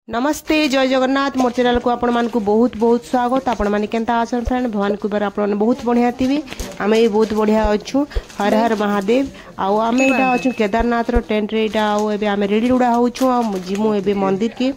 नमस्ते जय जगन्नाथ मोर चैनल को आपण मान को बहुत बहुत स्वागत। आपण माने केनता आछन फ्रेंड भगवान को आप बहुत बढ़िया थी आमे बहुत बढ़िया अच्छू। हर हर महादेव। आउ आमे इटा अच्छू केदारनाथ रो टेंट रे इटा आउ एबे आमे रेडी उड़ा होछु आ जिमु एबे मंदिर के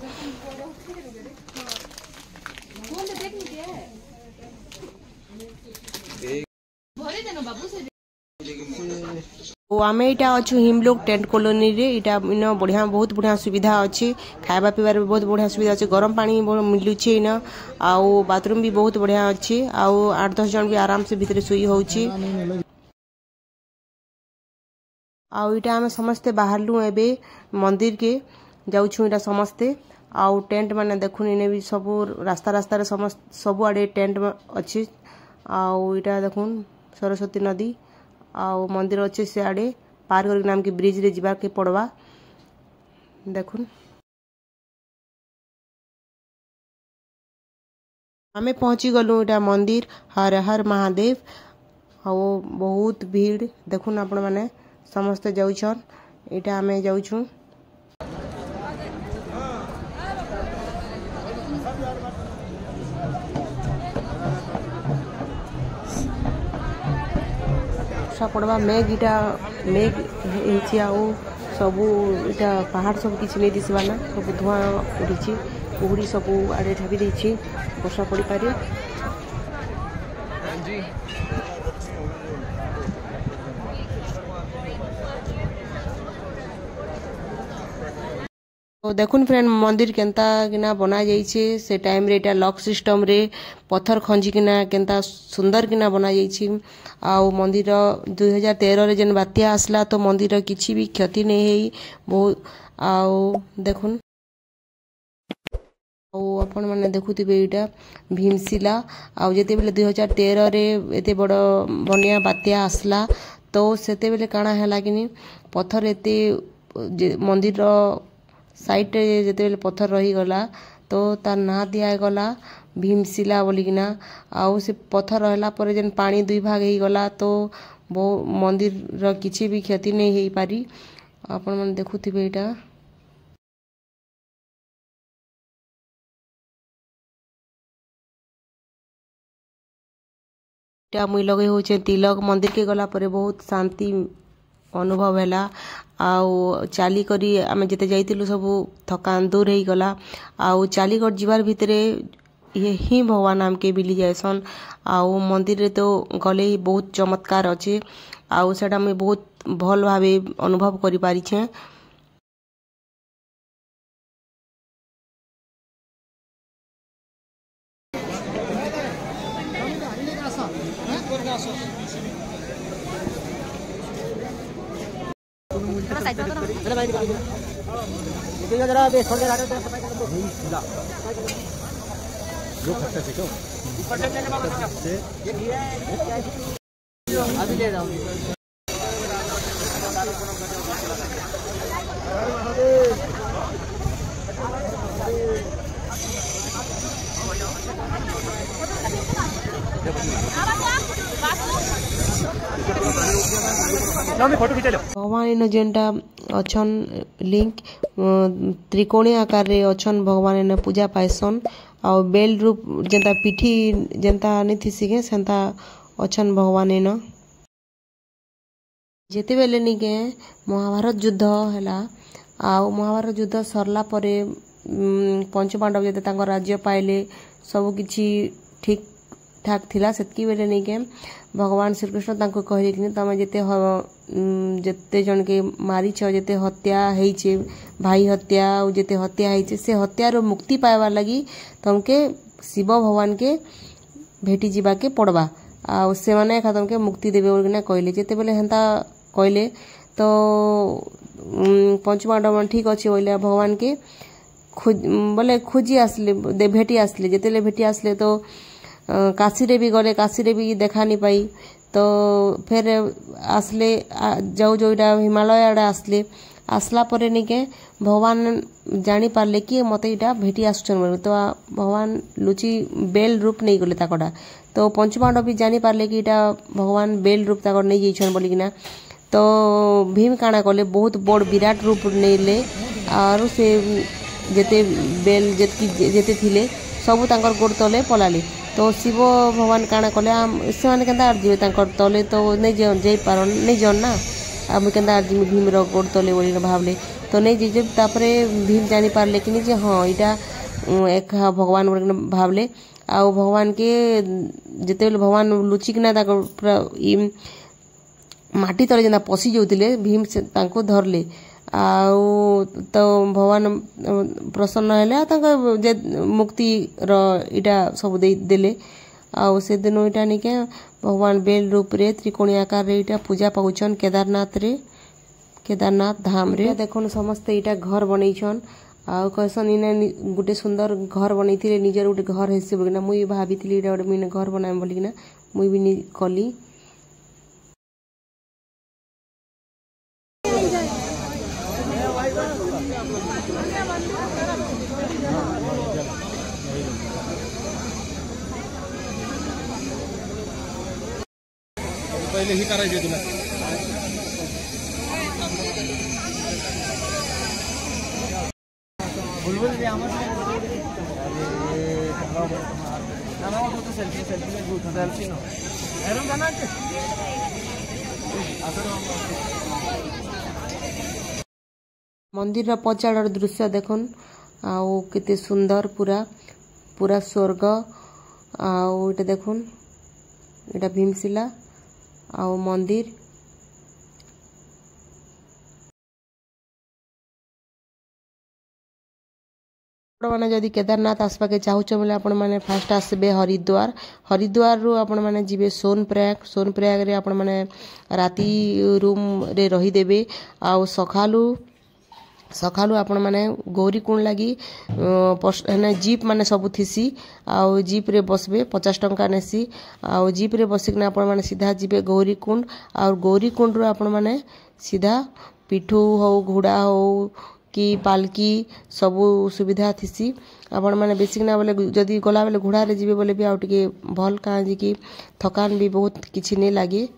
आमे इटा अच्छु हिमलोक टेंट कॉलोनी रे इटा इन बढ़िया बहुत बढ़िया सुविधा अच्छी। खाଇବା पिबार बहुत बढ़िया सुविधा अच्छी। गरम पानी मिलुछे इन आउ बाथरूम भी बहुत बढ़िया अच्छी। आउ 8-10 जन भी आराम से भीतर सुई होउची। आउ इटा आमे समस्ते बाहरलु एबे मंदिर के जाउछु इटा समस्ते। आउ टेंट माने देखुन इने भी सब रास्ता रास्ता रे समस्त सब आडे टेंट अच्छी। आउ इटा देखुन सरस्वती नदी आउ मंदिर अच्छे से आड़े पार कर नाम की ब्रिज रे जीवा के पड़वा देखुन। आमे पहुंची गलु इटा मंदिर हर हर महादेव। आउ बहुत भीड़ देखुन आपण माने समस्त जाउछन इटा आमे जाउछु। पड़वा मेघ इटा मेघ आउ सबू इटा पहाड़ सब किसी नहीं दिसबाना सब धुआं उड़ी कुहुड़ी सब आड़े ढाबी देछि वर्षा पड़ी पारे। तो देखुन फ्रेंड मंदिर केनता किना बना जाइछे से टाइम रे इटा लॉक सिस्टम रे पत्थर खंजी किना केनता सुंदर किना बना जाइछी। आउ मंदिर 2013 रे जन बात्या आसला तो मंदिर किछि भी क्षति नहीं हेई बहुत। आउ देखुन आउ अपन माने देखुथिबे इटा भीमशिला आउ जेते बेले 2013 रे एते बड़ बनिया बात्या आसला तो सेते बेले काना हैला किनी पत्थर एते मंदिर साइड रे जेते बेले पत्थर रही गला तो तार ना दिया गला भीमशिला बोलिकिना। आउ से पत्थर रहला पर जेन पानी दुई भाग ही गला तो मंदिर र किछि भी क्षति नहीं हेई पारी। आपण मन देखुथिबे इटा इटा मुई लगे होचे तिलक मंदिर के गला पर बहुत शांति अनुभव हैला। आउ चाली करी आमे जेते जाइतिलु सब थकान दूर हेई गला। आउ चाली कर जीवार भितरे ये ही भगवान नाम के बिली जायसन। आउ मंदिर रे तो गले ही बहुत चमत्कार अच्छे। आउ सेटा मुई बहुत भल भावे अनुभव करि पारि छे। अभी ले जाऊंगी भगवान इन जेनटा अच्छन लिंक त्रिकोणी आकार रे अच्छन भगवान इन पूजा पाइसन। आउ बेल रूप जेनता पिठी जेनता नहीं थी सेंता अच्छन भगवान इन जेते बेले नहीं के महाभारत युद्ध हैला। आउ महाभारत युद्ध सरला परे पंचपांडव जेते तांको राज्य पाइले सब किछि ठीक ठाक थिला। सेतकी बेले नहीं के भगवान श्रीकृष्ण तांको कहले कि तमे जेते जन के मारी छ जेते हत्या हेइछे भाई हत्या और जेते हत्या हेइछे से हत्या रो मुक्ति पाइबा लगी तमके शिव भगवान के भेटी जीवा के पड़बा। आ से माने खा तमके मुक्ति देबे बोलना कहले। जेते बेले हेंता कहले तो पंचपांडव ठीक अच्छे बोले भगवान के बोले खोजी आसले भेटी आसले जेतेले भेटी आसले तो काशी रे भी गले काशी रे भी देखा नहीं पाई तो फिर आसले जाऊ जो हिमालय आड़े आसले आसला परे निके भगवान जानी पारले कि मते इटा भेटी आसुछन तो भगवान लुचि बेल रूप नहीं गले ताकड़ा तो पंचपांडव भी जानी पारले कि इटा भगवान बेल रूप ताकड़ नहीं जाइछन बोलिकिना तो भीम काना कले बहुत बड़ विराट रूप नेले और से जेते बेल जेते थिले सब तांकर गोड़ तले पलाले तो शिव भगवान काना कले से माने केनता जीवे तांकर तले तो नहीं जाई पारन नहीं जन ना आम केनता भीम रो गोड़ तले बोली भावले तो नहीं जे तापरे भीम जानी पारले कि जे हाँ इटा एक भगवान बोली भावले आ भगवान के जेते भगवान लुचिकना पूरा माटी तले जेना पशि जाउतिले भीम से तांको धरले आउ तो भगवान प्रसन्न हेले तांको जे मुक्ति रो इटा सब देले आउ से दिन इटा निके भगवान बेल रूप रे त्रिकोणी आकार रे इटा पूजा पाउछन केदारनाथ धाम रे देखन समस्त इटा घर बनैछन आउ कहसन इने गुटे सुंदर घर बनैथिले निजर गुटे घर हेसे बगिना मुई भाबिथिली इटा गुटे मिने घर बनाम बोलिकिना मुई भी कली पहले ही करायचे तुला बुलबुल भी आमच नाना फोटो सेल्फी में बहुत सेल्फी नो एरम जाना के मंदिर पछाड़ दृश्य देखन आउ केते सुंदर पूरा पूरा स्वर्ग आउ इटा देखुन इटा भीमशिला आउ मंदिर मैंने जदि केदारनाथ आसपा के चाहूच बोले आपण मैंने फास्ट आसबे हरिद्वार रु आपण मैंने जीवे सोनप्रयाग रे आपण मैंने राती रूम रे रही देबे आउ सखालू आपण मैंने गौरीकुंड लगी जीप माने सब थिसी आउ जीप रे बसबे 50 टंका नेसी आउ जीप रे बसिकना आपण मैंने सीधा जीवे गौरीकुंड आउ गौरीकुंड रु आपण मैंने सीधा पिठू हो घोड़ा हो कि पालकी सबू सुविधा थिसी आपण मैंने बेसिकना बोले जदि गला बेले घोड़ा रे जीवे बोले भी आउ टिके भल का जी कि थकान भी बहुत किछि नै लागे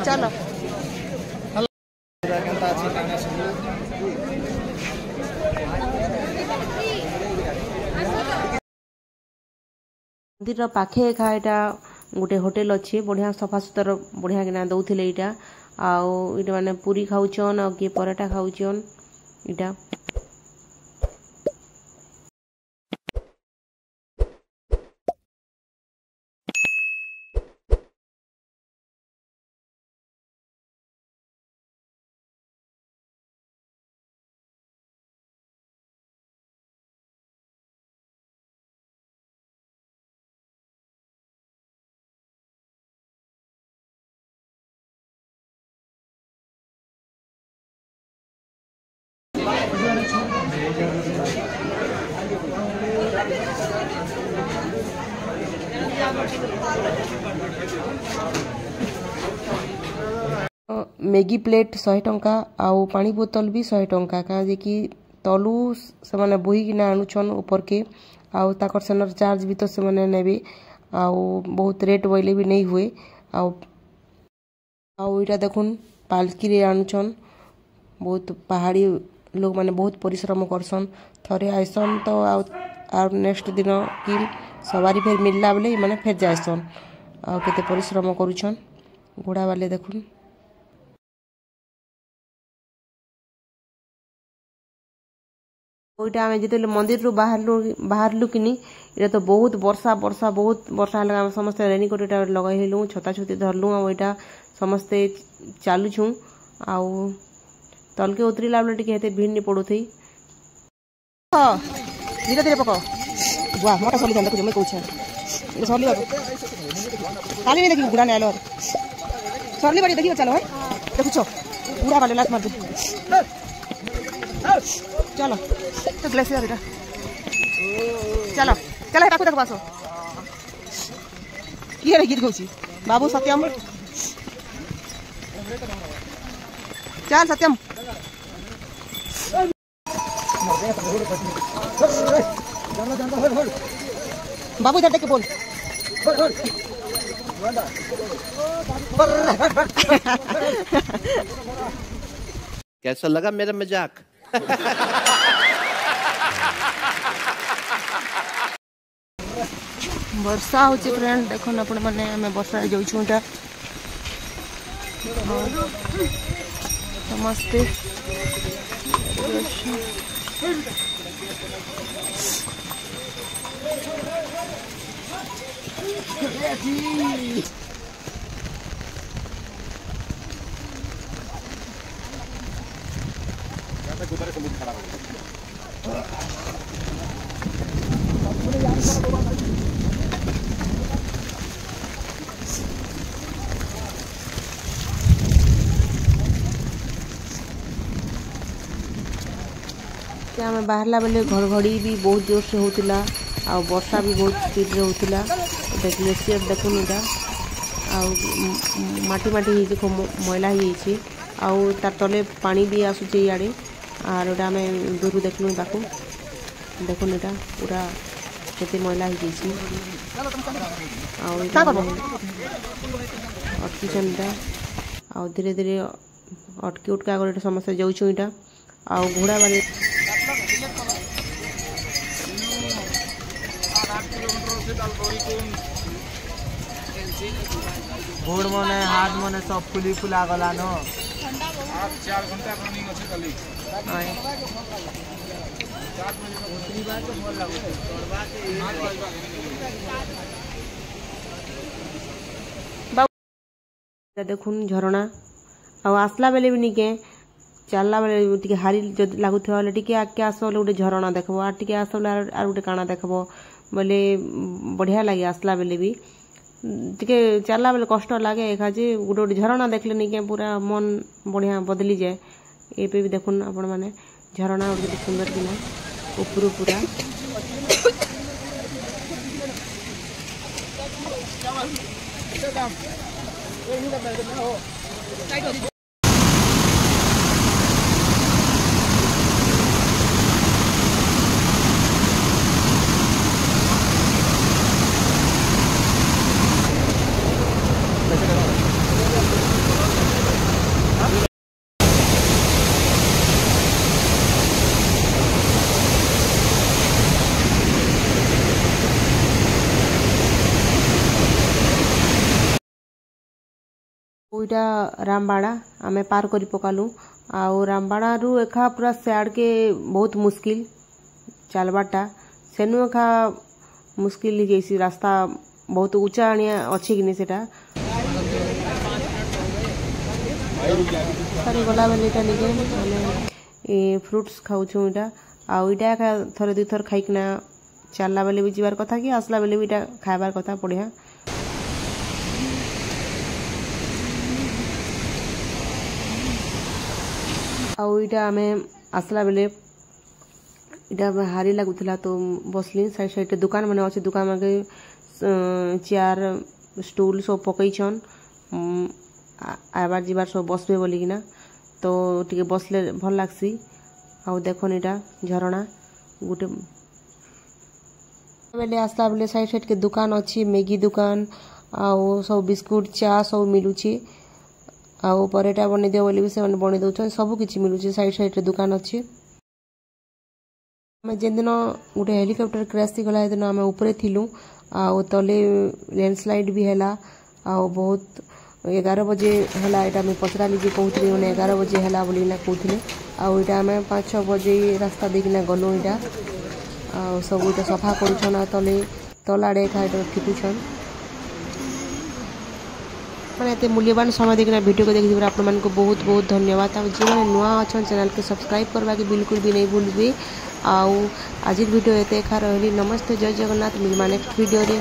चलो मंदिर पाखे एका एटा गोटे होटेल अच्छे बढ़िया सफा सुतर बढ़िया किना दौथिले इटा आउ इटा माने पूरी खाउछन आ के पराठा खाउछन इटा मैगी प्लेट 100 टंका आउ पानी बोतल भी 100 टंका क्या कि तलू से माने बोही किना आणुछन ऊपर के आउ ताकर सेनर चार्ज भी तो से माने नेबे आउ बहुत रेट बोइले भी नहीं हुए आउ इटा देखुन पालकी रे आणुछन बहुत पहाड़ी लोग माने बहुत परिश्रम करसन थरे आइसन तो आउ नेक्स्ट दिन कि सवारी फिर मिलला बोले माने फिर जाइसन आउ केते परिश्रम करूछन घोड़ा वाले देखुन ओइटा आमे जेते मंदिर रु बाहरलु किनी इटा तो बहुत वर्षा हला समस्त रेनकोट इटा लगाइलु छता छती धरलु आ ओइटा समस्ते चालुछु आउ तलके उतरीला बेले टिके हेते भीड़ नि पडुथई धीरे धीरे पको वाह मोटा सली जंदा को जमे कहू छ सरली बाबू खाली नहीं देखी बुरा नहीं आलो सरली बाड़ी देखिए चलो देखो छो पूरा वाले लात मार दे चलो तो ग्लेशियर इधर चलो चलो हे पाखु तक बसो किए रे गीत गौची बाबू सत्यम चल सत्यम बाबू इधर देख के बोल कैसा लगा मेरा मजाक वर्षा होची फ्रेंड देखो ना आपण माने हमें वर्षा जाऊ छुटा नमस्ते आम बाहरला बेले घड़घड़ी भी बहुत जोर से होतिला आ वर्षा भी बहुत स्पीड रे होतिला ग्लेशियर देखुन इटा माटी माटी मैला हो तार तले पानी भी आसूचे इे आर एटा आम दूर देखलु ताकू देखुन इटा पूरा केते मैला हो अटकीचन इटा आ धीरे धीरे अटकी उटका गोटे समस्या जाऊँ इटा आ घोड़ा बारे गोड़ मने हाथ मने सब फुली फुला गला न 4 घंटा रनिंग अछि खाली देखुन झरणा आसला बेले भी निके चलला बेले टिके हारी जद लागुथवा बेले टिके आके आसो गोटे झरणा देखबो आ टिके आसो आर गोटे काना देखबो बोले बढ़िया लगे आसला बेले भी टिके चलला बेले कष्ट लगे एका जे गोटे गोटे झरणा देखले निके पूरा मन बढ़िया बदली जाए एपे भी देखुन आपण माने झरणा गोटे सुंदर किना ऊपर पूरा ओइटा रामबाड़ा आमे पार करी पकालु आउ रामबाड़ा रु एखा पूरा सैड के बहुत मुश्किल चलबाटा सेनु एखा मुश्किल जैसी रास्ता बहुत ऊंचा आनिया अच्छी कि नहीं सेटा सारी गला बेलेटा निके माने ए फ्रूट्स खाउछु इटा आउ इटा एखा थरे दुई थर खाइकना चलला बेले भी जीवार कथा कि आसला बेले भी इटा खाइबार कथा बढ़िया आउ इटा आमे आसला बेले इटा हारी लगुला तो बसली साइड साइड दुकान मैंने अच्छे दुकान में चेयर स्टूल सब पकईछन आबार जीवार सब बसबे बोलिकिना तो टिके बसले भल लागसी आउ देखन इटा झरणा गोटे बेले आसला बेले साइड साइड के दुकान अच्छी मैगी दुकान आउ सब बिस्कुट चा सब मिलूची आउ परेटा बने दियो बोली भी से बने दउछन सब किछि मिलूची साइड साइड रे दुकान अच्छी आम जेन दिन गोटे हेलिकॉप्टर क्रैश थी गला दिन आम ऊपर थिलु आउ तले लैंडस्लाइड भी हैला आउ बहुत 11 बजे हैला एटा मैं पचराली जे कहउथली माने 11 बजे हैला बोली ना कहउथले आउ एटा आम 5-6 बजे रास्ता देखिना गलो एटा आउ सब एटा सफा करूछन तले तलाडे खाइटा ठिकुछन मैंने एते मूल्यवान समय देखना वीडियो को देखिए आप को बहुत बहुत धन्यवाद जो मैंने नुआ अच्छा चैनल को सब्सक्राइब करवा के बिल्कुल भी नहीं भूलबे आउ आज वीडियो एते खा रही नमस्ते जय जगन्नाथ मिलमा नेक्स्ट वीडियो रे।